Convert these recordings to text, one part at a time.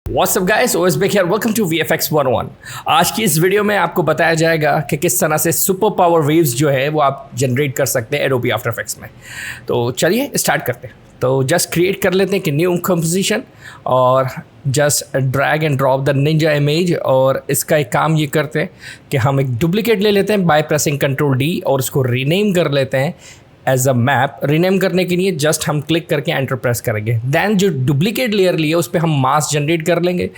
WhatsApp guys, OS back here, welcome to VFX 101। आज की इस वीडियो में आपको बताया जाएगा कि किस तरह से सुपर पावर वेव्स जो है वो आप जनरेट कर सकते हैं एडोबी आफ्टर इफेक्ट्स में। तो चलिए स्टार्ट करते हैं। तो जस्ट क्रिएट कर लेते हैं कि न्यू कंपोजिशन और just drag and drop the Ninja image. और इसका एक काम ये करते हैं कि हम एक डुप्लीकेट ले लेते हैं बाय प्रेसिंग Ctrl+D और उसको रीनेम कर लेते हैं एज अ मैप। रीनेम करने के लिए जस्ट हम क्लिक करके एंटर प्रेस करेंगे। दैन जो डुप्लीकेट लेयर लिए उस पर हम मास्क जनरेट कर लेंगे।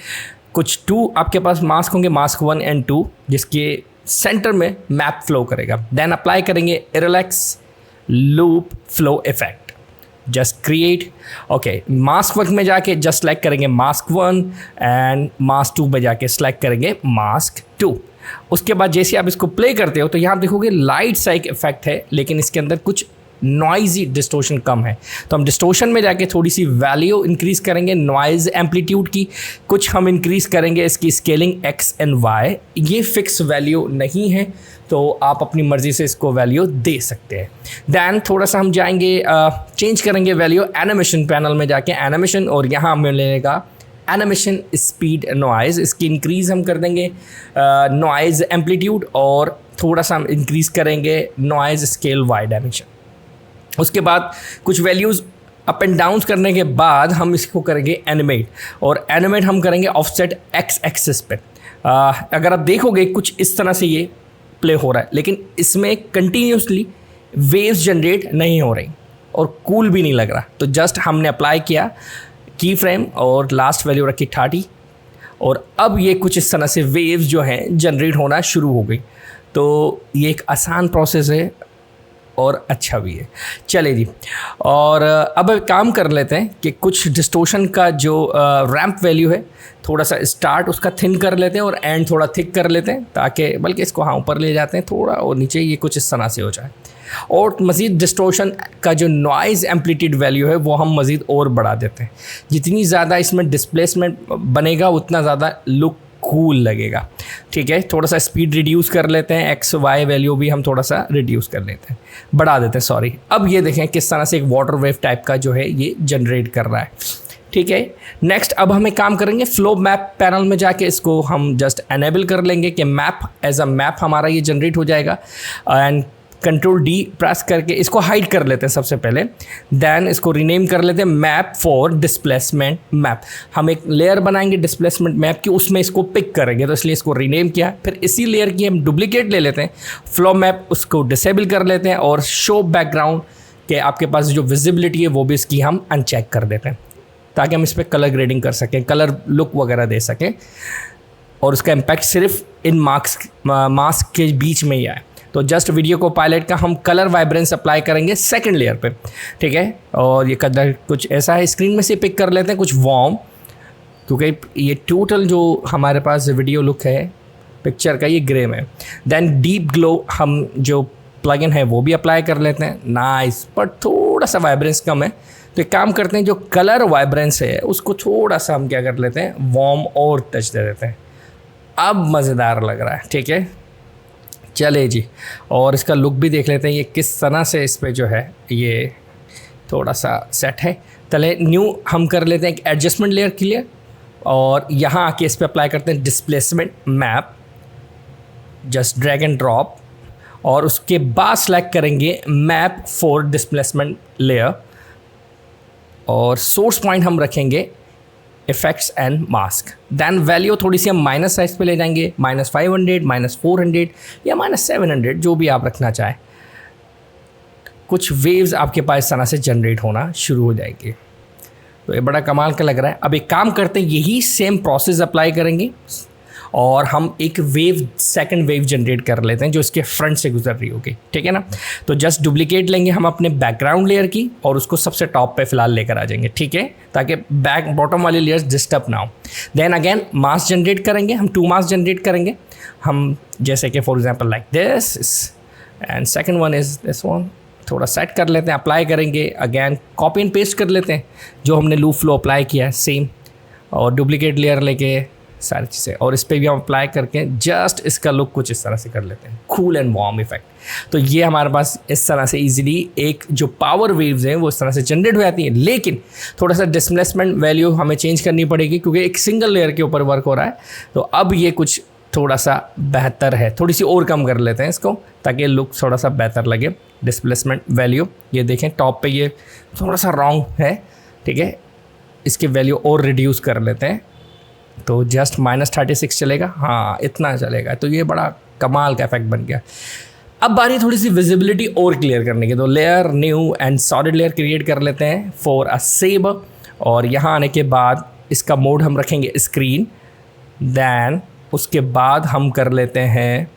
कुछ 2 आपके पास मास्क होंगे, मास्क 1 एंड 2, जिसके सेंटर में मैप फ्लो करेगा। दैन अप्लाई करेंगे इरेलेक्स loop flow effect. Just create. Okay, mask 1 में जाके जस्ट सेलेक्ट करेंगे मास्क 1 एंड मास्क 2 में जाके सेलेक्ट करेंगे मास्क 2। उसके बाद जैसे आप इसको प्ले करते हो तो यहाँ देखोगे लाइट सा एक इफेक्ट है, लेकिन इसके अंदर कुछ नॉइजी डिस्टोर्शन कम है। तो हम डिस्टोर्शन में जाके थोड़ी सी वैल्यू इंक्रीज करेंगे, नॉइज एम्पलीट्यूड की कुछ हम इंक्रीज करेंगे, इसकी स्केलिंग x एंड y। ये फिक्स वैल्यू नहीं है तो आप अपनी मर्ज़ी से इसको वैल्यू दे सकते हैं। दैन थोड़ा सा हम जाएंगे, चेंज करेंगे वैल्यू एनिमेशन पैनल में जाके एनिमेशन, और यहाँ हमें मिलेगा एनिमेशन स्पीड नॉइज़। इसकी इंक्रीज़ हम कर देंगे नॉइज़ एम्पलीट्यूड, और थोड़ा सा हम इंक्रीज़ करेंगे नॉइज़ स्केल y डायमेंशन। उसके बाद कुछ वैल्यूज़ अप एंड डाउन करने के बाद हम इसको करेंगे एनिमेट, और एनिमेट हम करेंगे ऑफसेट x एक्सिस पे। अगर आप देखोगे कुछ इस तरह से ये प्ले हो रहा है, लेकिन इसमें कंटिन्यूसली वेव्स जनरेट नहीं हो रही और कूल भी नहीं लग रहा। तो जस्ट हमने अप्लाई किया की फ्रेम और लास्ट वैल्यू रखी 30, और अब ये कुछ इस तरह से वेव्स जो हैं जनरेट होना शुरू हो गई। तो ये एक आसान प्रोसेस है और अच्छा भी है। चले जी, और अब काम कर लेते हैं कि कुछ डिस्टोर्शन का जो रैंप वैल्यू है थोड़ा सा स्टार्ट उसका थिन कर लेते हैं और एंड थोड़ा थिक कर लेते हैं, ताकि बल्कि इसको ऊपर ले जाते हैं थोड़ा और नीचे, ये कुछ इस तरह से हो जाए। और मज़ीद डिस्टोर्शन का जो नॉइज़ एम्पलीट्यूड वैल्यू है वो हम मज़ीद और बढ़ा देते हैं। जितनी ज़्यादा इसमें डिस्प्लेसमेंट बनेगा उतना ज़्यादा लुक कूल लगेगा। ठीक है, थोड़ा सा स्पीड रिड्यूस कर लेते हैं, x y वैल्यू भी हम थोड़ा सा रिड्यूस कर लेते हैं, बढ़ा देते हैं, सॉरी। अब ये देखें किस तरह से एक वाटर वेव टाइप का जो है ये जनरेट कर रहा है। ठीक है, नेक्स्ट अब हमें काम करेंगे फ्लो मैप पैनल में जाके इसको हम जस्ट एनेबल कर लेंगे कि मैप एज अ मैप हमारा ये जनरेट हो जाएगा। एंड Ctrl+D प्रेस करके इसको हाइड कर लेते हैं सबसे पहले। दैन इसको रीनेम कर लेते हैं मैप फॉर डिस्प्लेसमेंट मैप। हम एक लेयर बनाएंगे डिस्प्लेसमेंट मैप की, उसमें इसको पिक करेंगे, तो इसलिए इसको रीनेम किया। फिर इसी लेयर की हम डुप्लीकेट ले लेते हैं, फ्लो मैप, उसको डिसेबल कर लेते हैं, और शो बैकग्राउंड के आपके पास जो विजिबिलिटी है वो भी इसकी हम अनचेक कर देते हैं, ताकि हम इस पर कलर ग्रेडिंग कर सकें, कलर लुक वगैरह दे सकें, और उसका इम्पैक्ट सिर्फ इन मास्क के बीच में ही आए। तो जस्ट वीडियो को पायलट का हम कलर वाइब्रेंस अप्लाई करेंगे सेकंड लेयर पे। ठीक है, और ये कलर कुछ ऐसा है, स्क्रीन में से पिक कर लेते हैं कुछ वार्म, क्योंकि ये टोटल जो हमारे पास वीडियो लुक है पिक्चर का ये ग्रे में। दैन डीप ग्लो हम जो प्लगइन है वो भी अप्लाई कर लेते हैं, नाइस, पर थोड़ा सा वाइब्रेंस कम है। तो एक काम करते हैं, जो कलर वाइब्रेंस है उसको थोड़ा सा हम क्या कर लेते हैं, वार्म और टच दे देते हैं। अब मज़ेदार लग रहा है। ठीक है, चले जी, और इसका लुक भी देख लेते हैं ये किस तरह से इस पे जो है ये थोड़ा सा सेट है। चले न्यू हम कर लेते हैं एक एडजस्टमेंट लेयर के लिए, और यहाँ आके इस पे अप्लाई करते हैं displacement map. Just drag and drop, और उसके बाद सेलेक्ट करेंगे मैप फॉर डिस्प्लेसमेंट लेयर, और सोर्स पॉइंट हम रखेंगे effects and mask. Then value थोड़ी सी हम माइनस साइज पे ले जाएंगे, -500, -400 या -700, जो भी आप रखना चाहें। कुछ वेव्स आपके पास इस तरह से जनरेट होना शुरू हो जाएगी। तो ये बड़ा कमाल का लग रहा है। अब एक काम करते हैं, यही सेम प्रोसेस अप्लाई करेंगे, और हम एक वेव सेकंड वेव जनरेट कर लेते हैं जो इसके फ्रंट से गुजर रही होगी। ठीक है ना, तो जस्ट डुप्लीकेट लेंगे हम अपने बैकग्राउंड लेयर की, और उसको सबसे टॉप पे फिलहाल लेकर आ जाएंगे। ठीक है, ताकि बैक बॉटम वाली लेयर्स डिस्टर्ब ना हो। देन अगेन मास्क जनरेट करेंगे, हम 2 मास्क जनरेट करेंगे हम, जैसे कि for example like this, and second one is this one. थोड़ा सेट कर लेते हैं, अप्लाई करेंगे, अगेन कॉपी एंड पेस्ट कर लेते हैं जो हमने लूप फ्लो अप्लाई किया है सेम, और डुप्लीकेट लेयर लेके सारी चीज़ें, और इस पर भी हम अप्लाई करके जस्ट इसका लुक कुछ इस तरह से कर लेते हैं, कूल एंड वार्म इफेक्ट। तो ये हमारे पास इस तरह से इजीली एक जो पावर वेव्स हैं वो इस तरह से जनरेट हो जाती हैं, लेकिन थोड़ा सा डिस्प्लेसमेंट वैल्यू हमें चेंज करनी पड़ेगी क्योंकि एक सिंगल लेयर के ऊपर वर्क हो रहा है। तो अब ये कुछ थोड़ा सा बेहतर है, थोड़ी सी और कम कर लेते हैं इसको ताकि लुक थोड़ा सा बेहतर लगे। डिस्प्लेसमेंट वैल्यू ये देखें टॉप पे ये थोड़ा सा रॉन्ग है, ठीक है, इसकी वैल्यू और रिड्यूस कर लेते हैं। तो जस्ट -36 चलेगा, हाँ इतना चलेगा। तो ये बड़ा कमाल का इफेक्ट बन गया। अब बारी थोड़ी सी विजिबिलिटी और क्लियर करने की, तो layer new and solid layer create कर लेते हैं फॉर अ सेब, और यहाँ आने के बाद इसका मोड हम रखेंगे स्क्रीन। दैन उसके बाद हम कर लेते हैं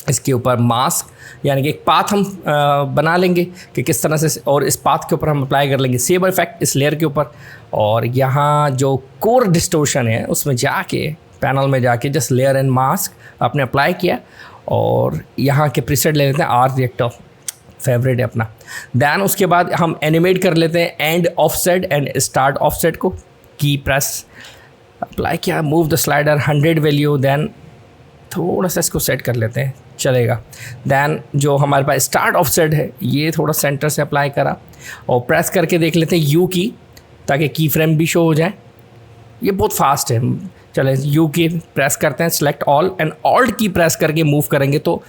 इसके ऊपर मास्क, यानी कि एक पाथ हम बना लेंगे कि किस तरह से, और इस पाथ के ऊपर हम अप्लाई कर लेंगे सेब इफेक्ट इस लेयर के ऊपर। और यहाँ जो कोर डिस्टोर्शन है उसमें जाके पैनल में जाके जस्ट लेयर एंड मास्क आपने अप्लाई किया, और यहाँ के प्रीसेट ले लेते हैं, आर रिएक्टर फेवरेट है अपना। दैन उसके बाद हम एनिमेट कर लेते हैं and offset and start offset को, की प्रेस अप्लाई किया, move the slider 100 value, then थोड़ा सा इसको सेट कर लेते हैं, चलेगा। दैन जो हमारे पास स्टार्ट ऑफसेट है ये थोड़ा सेंटर से अप्लाई करा, और प्रेस करके देख लेते हैं यू की, ताकि की फ्रेम भी शो हो जाए। ये बहुत फास्ट है, चले यू की प्रेस करते हैं, सेलेक्ट ऑल एंड ऑल्ट की प्रेस करके मूव करेंगे तो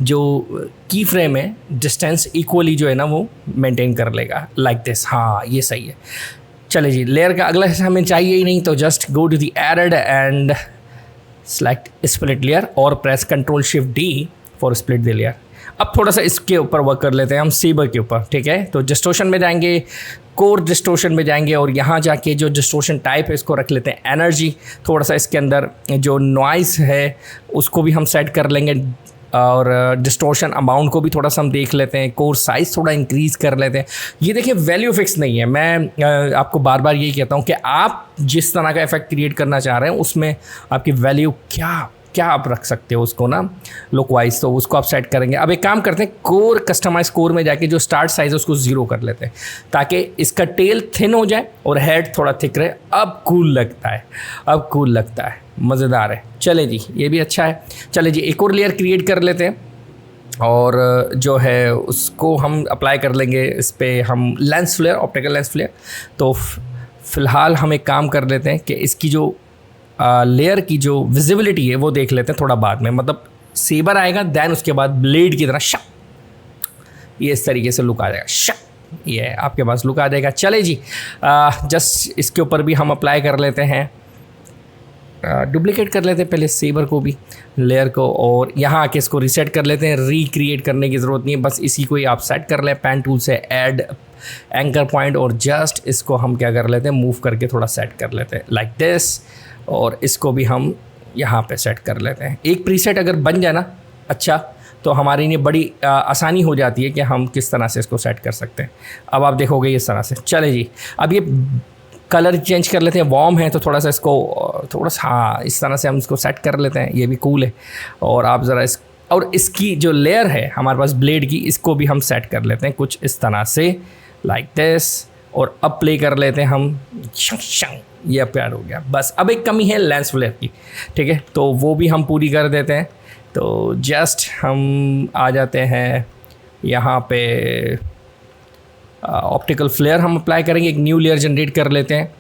जो की फ्रेम है डिस्टेंस इक्वली जो है ना वो मेंटेन कर लेगा, लाइक दिस। हाँ ये सही है। चले जी, लेयर का अगला हिस्सा हमें चाहिए ही नहीं, तो just go to the edit and select split layer और press Ctrl+Shift+D for split the layer. अब थोड़ा सा इसके ऊपर वर्क कर लेते हैं हम सेबर के ऊपर, ठीक है। तो डिस्टोर्शन में जाएंगे, कोर डिस्टोर्शन में जाएंगे, और यहाँ जाके जो डिस्टोर्शन टाइप है इसको रख लेते हैं एनर्जी। थोड़ा सा इसके अंदर जो नॉइस है उसको भी हम सेट कर लेंगे, और डिस्टोर्शन अमाउंट को भी थोड़ा सा हम देख लेते हैं, कोर साइज़ थोड़ा इंक्रीज़ कर लेते हैं। ये देखिए वैल्यू फिक्स नहीं है, मैं आपको बार बार यही कहता हूँ कि आप जिस तरह का इफेक्ट क्रिएट करना चाह रहे हैं उसमें आपकी वैल्यू क्या आप रख सकते हो उसको ना लुक वाइज, तो उसको आप सेट करेंगे। अब एक काम करते हैं, कोर कस्टमाइज कोर में जाके जो स्टार्ट साइज़ है उसको 0 कर लेते हैं ताकि इसका टेल थिन हो जाए और हेड थोड़ा थिक रहे। अब कूल लगता है, मज़ेदार है। चले जी, ये भी अच्छा है। चले जी, एक और लेयर क्रिएट कर लेते हैं, और जो है उसको हम अप्लाई कर लेंगे इस पर हम lens flare, optical lens flare. तो फ़िलहाल हम एक काम कर लेते हैं कि इसकी जो लेयर की जो विजिबिलिटी है वो देख लेते हैं थोड़ा बाद में, मतलब सेबर आएगा दैन उसके बाद ब्लेड की तरह शक, ये इस तरीके से लुक आ जाएगा, शक ये आपके पास लुक आ जाएगा। चले जी, जस्ट इसके ऊपर भी हम अप्लाई कर लेते हैं, डुप्लीकेट कर लेते हैं पहले सेबर को भी, लेयर को, और यहाँ आके इसको रीसेट कर लेते हैं। रिक्रिएट करने की ज़रूरत नहीं है, बस इसी को ही आप सेट कर लें पेन टूल से, ऐड एंकर पॉइंट, और जस्ट इसको हम क्या कर लेते हैं, मूव करके थोड़ा सेट कर लेते हैं लाइक दिस, और इसको भी हम यहाँ पे सेट कर लेते हैं। एक प्रीसेट अगर बन जाए ना अच्छा, तो हमारे लिए बड़ी आसानी हो जाती है कि हम किस तरह से इसको सेट कर सकते हैं। अब आप देखोगे इस तरह से। चले जी, अब ये कलर चेंज कर लेते हैं, वार्म है तो थोड़ा सा इसको थोड़ा सा हाँ इस तरह से हम इसको सेट कर लेते हैं, ये भी कूल है। और आप ज़रा और इसकी जो लेयर है हमारे पास ब्लेड की, इसको भी हम सेट कर लेते हैं कुछ इस तरह से लाइक दिस, और अब प्ले कर लेते हैं हम, ये प्यार हो गया। बस अब एक कमी है लेंस फ्लेयर की, ठीक है, तो वो भी हम पूरी कर देते हैं। तो जस्ट हम आ जाते हैं यहाँ पे, ऑप्टिकल फ्लेयर हम अप्लाई करेंगे, एक न्यू लेयर जनरेट कर लेते हैं।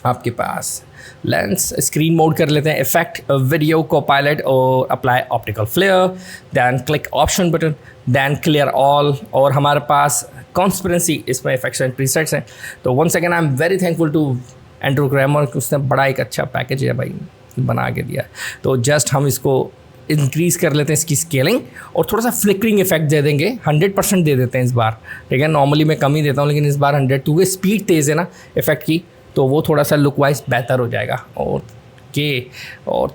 आपके पास लेंस स्क्रीन मोड कर लेते हैं, इफेक्ट वीडियो को पायलट, और apply optical flare, then click option button, then clear all, और हमारे पास कॉन्स्पिरेंसी इसमें इफेक्ट्स एंड प्रीसेट्स हैं। तो once again I am very thankful to Andrew Kramer, उसने बड़ा एक अच्छा पैकेज है भाई बना के दिया। तो जस्ट हम इसको इंक्रीज़ कर लेते हैं इसकी स्केलिंग, और थोड़ा सा फ्लिकरिंग इफेक्ट दे देंगे, 100% दे देते हैं इस बार, ठीक है। नॉर्मली मैं कम ही देता हूँ, लेकिन इस बार 100, क्योंकि स्पीड तेज़ है ना इफेक्ट की, तो वो थोड़ा सा लुक वाइज बेहतर हो जाएगा। और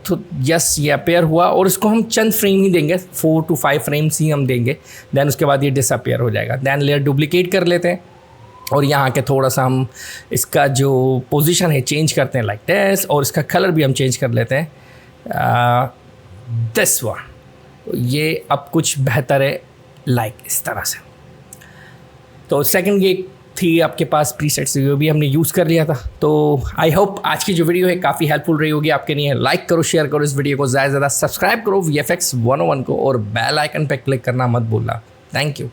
तो यस ये अपेयर हुआ, और इसको हम चंद फ्रेम ही देंगे, 4 to 5 फ्रेम्स ही हम देंगे, दैन उसके बाद ये डिसअपेयर हो जाएगा। दैन लेयर डुप्लीकेट कर लेते हैं, और यहाँ के थोड़ा सा हम इसका जो पोजीशन है चेंज करते हैं लाइक दिस, और इसका कलर भी हम चेंज कर लेते हैं दिस वन। तो ये अब कुछ बेहतर है लाइक इस तरह से। तो सेकंड ये थी आपके पास प्रीसेट्स, वो भी हमने यूज़ कर लिया था। तो आई होप आज की जो वीडियो है काफ़ी हेल्पफुल रही होगी आपके लिए। लाइक करो, शेयर करो इस वीडियो को, ज़्यादा से ज़्यादा सब्सक्राइब करो VFX 101 को और बेल आइकन पर क्लिक करना मत भूलना। Thank you.